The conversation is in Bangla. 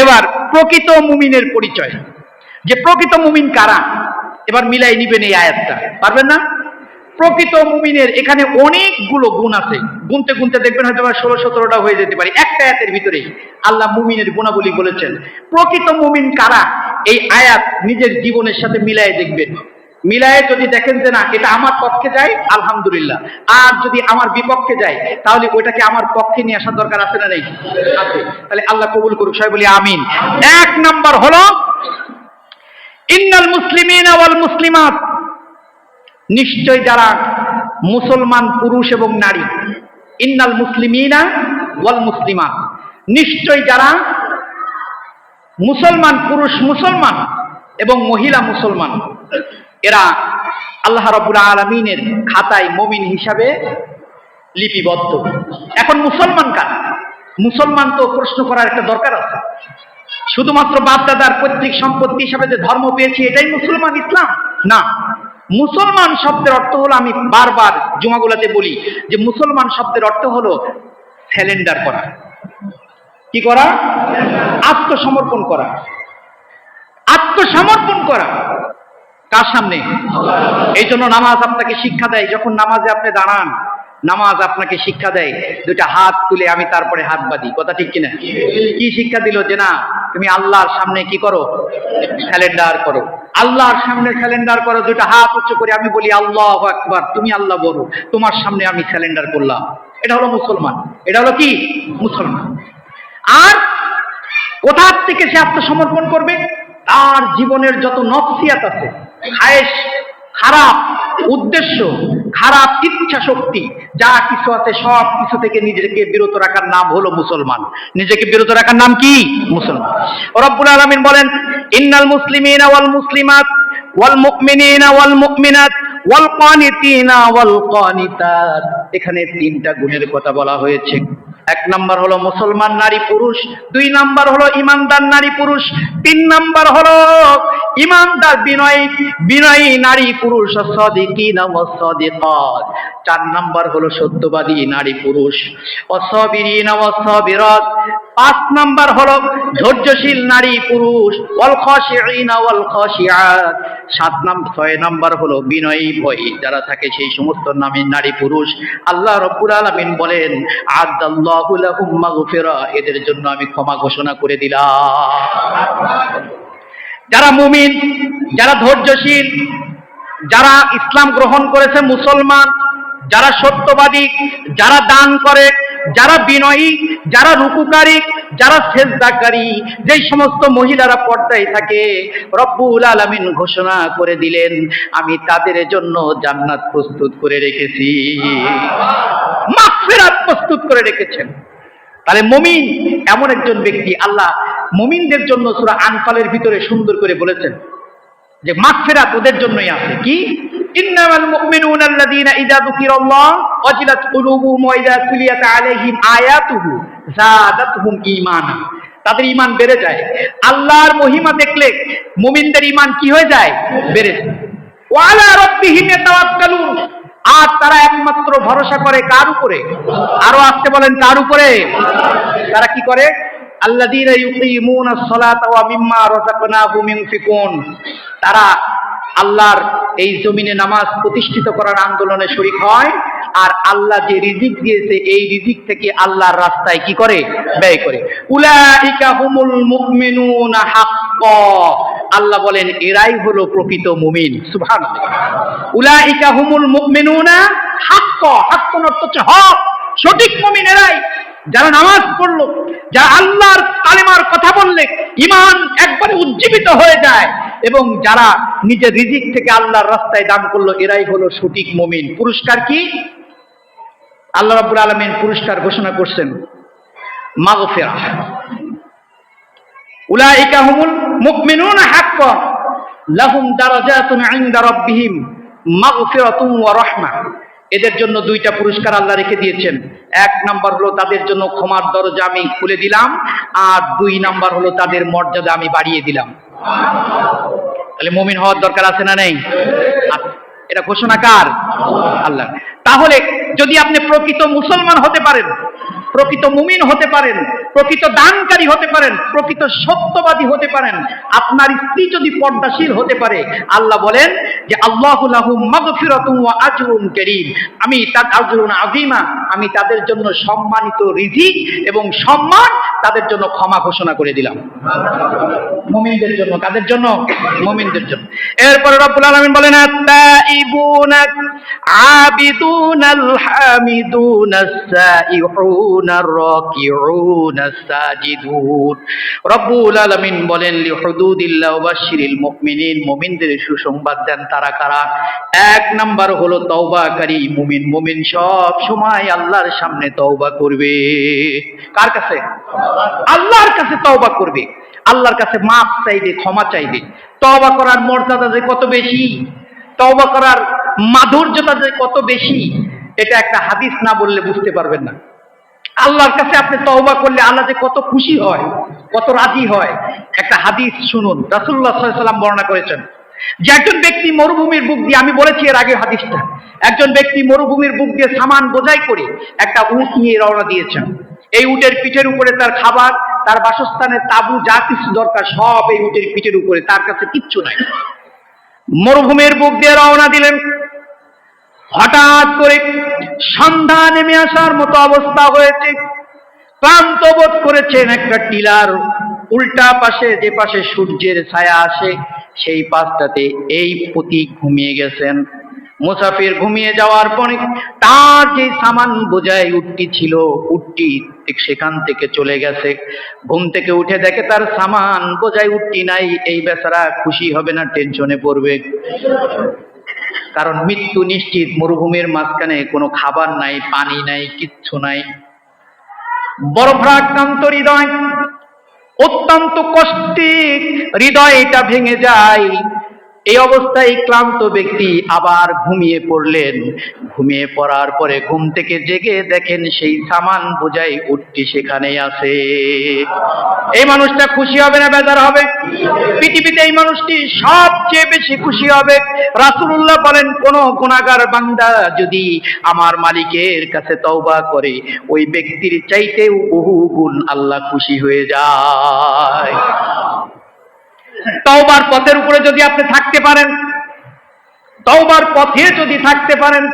এবার প্রকৃত মুমিনের পরিচয়, যে প্রকৃত মুমিন কারা, এবার মিলাই নিবেন এই আয়াতটা, পারবেন না? প্রকৃত মুমিনের এখানে অনেকগুলো গুণ আছে, গুনতে গুনতে দেখবেন হয়তো 16-17টা হয়ে যেতে পারে। একটা আয়াতের ভিতরে আল্লাহ মুমিনের গুণাবলী বলেছেন। প্রকৃত মুমিন কারা, এই আয়াত নিজের জীবনের সাথে মিলাই দেখবেন। মিলায়ে যদি দেখেন যে না এটা আমার পক্ষে যায়, আলহামদুলিল্লাহ, আর যদি আমার বিপক্ষে যায় তাহলে ওইটাকে আমার পক্ষে নিয়ে আসার দরকার আছে না নেই? আছে। তাহলে আল্লাহ কবুল করুক, সবাই বলি আমিন। এক নাম্বার হলো ইন্নাল মুসলিমিনা ওয়াল মুসলিমাত, নিশ্চয় যারা মুসলমান পুরুষ এবং নারী, ইন্নাল মুসলিমিনা ওয়াল মুসলিমাত, নিশ্চয় যারা মুসলমান পুরুষ মুসলমান এবং মহিলা মুসলমান, এরা আল্লাহ রাব্বুল আলামিনের খাতায় মুমিন হিসাবে লিপিবদ্ধ। এখন মুসলমান কারা? মুসলমান তো প্রশ্ন করার একটা দরকার আছে। শুধুমাত্র বাপদাদার পৈতৃক সম্পত্তি হিসাবে যে ধর্ম পেয়েছি এটাই মুসলমান ইসলাম না। মুসলমান শব্দের অর্থ হলো, আমি বারবার জুমাগুলাতে বলি যে মুসলমান শব্দের অর্থ হলো স্যালেন্ডার করা। কি করা? আত্মসমর্পণ করা। আত্মসমর্পণ করা কার সামনে? এই জন্য নামাজ আপনাকে শিক্ষা দেয়, যখন নামাজে আপনি দাঁড়ান, নামাজ আপনাকে শিক্ষা দেয় দুইটা হাত তুলে আমি তারপরে হাত বাঁধি। কথা ঠিক কিনা? কি শিক্ষা দিল? যে না তুমি আল্লাহর সামনে কি করো? স্যালেন্ডার করো। আল্লাহর সামনে স্যালেন্ডার করো, দুইটা হাত উঁচু করে আমি বলি আল্লাহু আকবার, তুমি আল্লাহ বলো, তোমার সামনে আমি স্যালেন্ডার করলাম। এটা হলো মুসলমান। এটা হলো কি? মুসলমান। আর কোথা থেকে সে আত্মসমর্পণ করবে? তার জীবনের যত নফসিয়াত আছে, খায়েশ, খারাপ উদ্দেশ্য, খারাপ ইচ্ছা শক্তি, যা কিছু আছে সব কিছু থেকে নিজেকে বিরত রাখার নাম হলো মুসলমান। নিজেকে বিরত রাখার নাম কি? মুসলমান। রব্বুল আলামিন বলেন ইন্নাল মুসলিমিনা ওয়াল মুসলিমাত ওয়াল মুমিনিনা ওয়াল মুমিনাত ওয়াল কানিতিনা ওয়াল কানিতাত। এখানে তিনটা গুণের কথা বলা হয়েছে। এক নাম্বার হলো মুসলমান নারী পুরুষ, দুই নাম্বার হলো ইমানদার নারী পুরুষ, তিন নাম্বার হলো ইমানদার বিনয়ী নারী পুরুষ, সাদিকিনা ওয়াস সাদিকাত। চার নাম্বার হলো সত্যবাদী নারী পুরুষ, ওয়াসাবিরিনা ওয়াস সাবিরাত। পাঁচ নাম্বার হলো ধৈর্যশীল নারী পুরুষ, ওয়াল খাশিঈনা ওয়াল খাশিআত। ছয় নাম্বার হলো বিনয়ী ভয়ী যারা থাকে, সেই সমস্ত নারী পুরুষ। আল্লাহ রাব্বুল আলামিন বলেন আ'আদাল্লাহু লাহুম মাগফিরা, এদের জন্য আমি ক্ষমা ঘোষণা করে দিলাম। যারা মুমিন, যারা ধৈর্যশীল, যারা ইসলাম গ্রহণ করেছে, মুসলমান, যারা সত্যবাদী, যারা দান করে, যারা বিনয়ী, যারা রুকুকারী, যারা সেজদাকারী, যেই সমস্ত মহিলারা পর্দায় থাকে, রব্বুল আলামিন ঘোষণা করে দিলেন আমি তাদের জন্য জান্নাত প্রস্তুত করে রেখেছি, মাগফিরাত প্রস্তুত করে রেখেছেন। তাহলে মুমিন এমন একজন ব্যক্তি, আল্লাহ মুমিনদের জন্য সূরা আনফালের ভিতরে সুন্দর করে বলেছেন যে মাগফিরাত ওদের জন্যই আছে। কি? ইন্নামাল মুমিনুনা আল্লাযীনা ইযা যুকিরাল্লাহ ওয়াজিলাত কুলুবুহুম ওয়া ইযা তুলিয়াত আলাইহিম আয়াতুহু যাদাতহুম ঈমানা। তাদের ঈমান বেড়ে যায়। আল্লাহর মহিমা দেখলে মুমিনদের ঈমান কি হয়ে যায়? বেড়ে যায়। ওয়া আলা রাব্বিহিম ইয়াতাওয়াক্কালুন, আর তারা একমাত্র ভরসা করে কার উপরে? আরো আসতে বলেন কার উপরে? তারা কি করে? আল্লাযীনা ইউকিমুনাস সালাতা ওয়া মিম্মা রাযাকনাহুম ইউনফিকুন। তারা আল্লাহর এই জমিনে নামাজ প্রতিষ্ঠিত করার আন্দোলনে শরীক হয়, আর আল্লাহ যে রিজিক দিয়েছে এই রিজিক থেকে আল্লাহর রাস্তায় কি করে? ব্যয় করে। উলাইকা হুমুল মুমিনুনা হাক্কা, আল্লাহ বলেন এরাই হলো প্রকৃত মুমিন। সুবহানাল্লাহ। উলাইকা হুমুল মুমিনুনা হাক্কা, হাক্কুন অর্থ হচ্ছে হক, সঠিক মুমিন এরাই, যারা নামাজ পড়লো, যারা আল্লাহর কালেমার কথা বললে ঈমান একবারে উজ্জীবিত হয়ে যায়, এবং যারা নিজের রিজিক থেকে আল্লাহর রাস্তায় দান করলো, এরাই হলো সঠিক মুমিন। পুরস্কার কি? আল্লাহ রাব্বুল আলামিন পুরস্কার ঘোষণা করছেন মাগফিরাহ। উলাইকা হুমুল মুমিনুনা হাক্কা লাহুম দারাজাতুন ইনদা রাব্বিহিম মাগফিরাতুন ওয়া রাহমা। এদের জন্য দুইটা পুরস্কার আল্লাহ রেখে দিয়েছেন। এক নাম্বার হলো তাদের জন্য ক্ষমার দরজা আমি খুলে দিলাম, আর দুই নাম্বার হলো তাদের মর্যাদা আমি বাড়িয়ে দিলাম। তাহলে মুমিন হওয়ার দরকার আছে না নেই? এটা ঘোষণা কার? আল্লাহ। তাহলে যদি আপনি প্রকৃত মুসলমান হতে পারেন, প্রকৃত মুমিন হতে পারেন, প্রকৃত দানকারী হতে পারেন, প্রকৃত সত্যবাদী হতে পারেন, আপনার স্ত্রী যদি পর্দাশীল হতে পারে, আল্লাহ বলেন যে আল্লাহু লাহু মাগফিরাতুন ওয়া আজরুন কারীম, আমি আজরুন আযীমা, আমি তাদের জন্য সম্মানিত রিজিক এবং সম্মান, তাদের জন্য ক্ষমা ঘোষণা করে দিলাম। মুমিনদের জন্য। কাদের জন্য? মুমিনদের জন্য। এরপরে রব্বুল আলামিন বলেন আত-তাইবুনা আবিদুনাল হামিদুনাস সাইহুনার রাকিউনাস সাজিদুন। রব্বুল আলামিন বলেন লিহুদুদিল্লাহ ওয়া বাশশিরিল মুমিনিন, মুমিনদের সুসংবাদ দেন। তারা কারা? এক নাম্বার হলো তওবাকারী মুমিন। মুমিন সব সময় আল্লাহর সামনে তওবা করবে। কার কাছে? আল্লাহর কাছে তওবা করবে, আল্লাহর কাছে মাফ চাইবে, ক্ষমা চাইবে। তওবা করার মর্যাদা যে কত বেশি, তওবা করার মাধুর্যতা যে কত বেশি, এটা একটা হাদিস না বললে বুঝতে পারবেন না। আল্লাহর কাছে আপনি তওবা করলে আল্লাহ যে কত খুশি হয়, কত রাজি হয়। একটা হাদিস শুনুন, রাসূলুল্লাহ সাল্লাল্লাহু আলাইহি ওয়াসাল্লাম বর্ণনা করেছেন যে একজন ব্যক্তি মরুভূমির বুক দিয়ে, আমি বলেছি এর আগে হাদিসটা, একজন ব্যক্তি মরুভূমির বুক দিয়ে সামান বোঝাই করে একটা উট নিয়ে রওনা দিয়েছেন। এই উটের পিঠের উপরে তার খাবার, তার বাসস্থানের তাবু, যা কিছু দরকার সব এই উটের পিঠের উপরে, তার কাছে কিচ্ছু নাই। মরুভূমির বুক দিয়ে রওনা দিলেন। হঠাৎ করে সন্ধ্যা নেমে আসার মতো অবস্থা হয়েছে। ক্লান্ত বোধ করেছেন। একটা টিলার উল্টা পাশে, যে পাশে সূর্যের ছায়া আসে, সেই পাশটাতে এই পথিক ঘুমিয়ে গেছেন। মুসাফির ঘুমিয়ে যাওয়ার পরে তার যে সামান বোঝাই উটটি ছিল, উটটি সেখান থেকে চলে গেছে। ঘুম থেকে উঠে দেখে তার সামান বোঝাই উটটি নাই। এই বেচারা খুশি হবে না টেনশনে পড়বে? কারণ মৃত্যু নিশ্চিত। মরুভূমির মাঝখানে কোনো খাবার নাই, পানি নাই, কিচ্ছু নাই। বরফাক্রান্ত হৃদয়, অত্যন্ত কষ্টে হৃদয়টা ভেঙে যায়। এই অবস্থায় ক্লান্ত ব্যক্তি আবার ঘুমিয়ে পড়লেন। ঘুমিয়ে পড়ার পরে ঘুম থেকে জেগে দেখেন সেই সামান বোঝাই উটটি সেখানেই আছে। এই মানুষটা খুশি হবে না বেজার হবে? পৃথিবীতে এই মানুষটি সবচেয়ে বেশি খুশি হবে। রাসূলুল্লাহ বলেন, কোন গুনাহগার বান্দা যদি আমার মালিকের কাছে তওবা করে, ওই ব্যক্তির চাইতেও বহু গুণ আল্লাহ খুশি হয়ে যায়। তওবার পথের উপরে যদি আপনি থাকতে পারেন, তওবার পথে যদি থাকতে পারেন,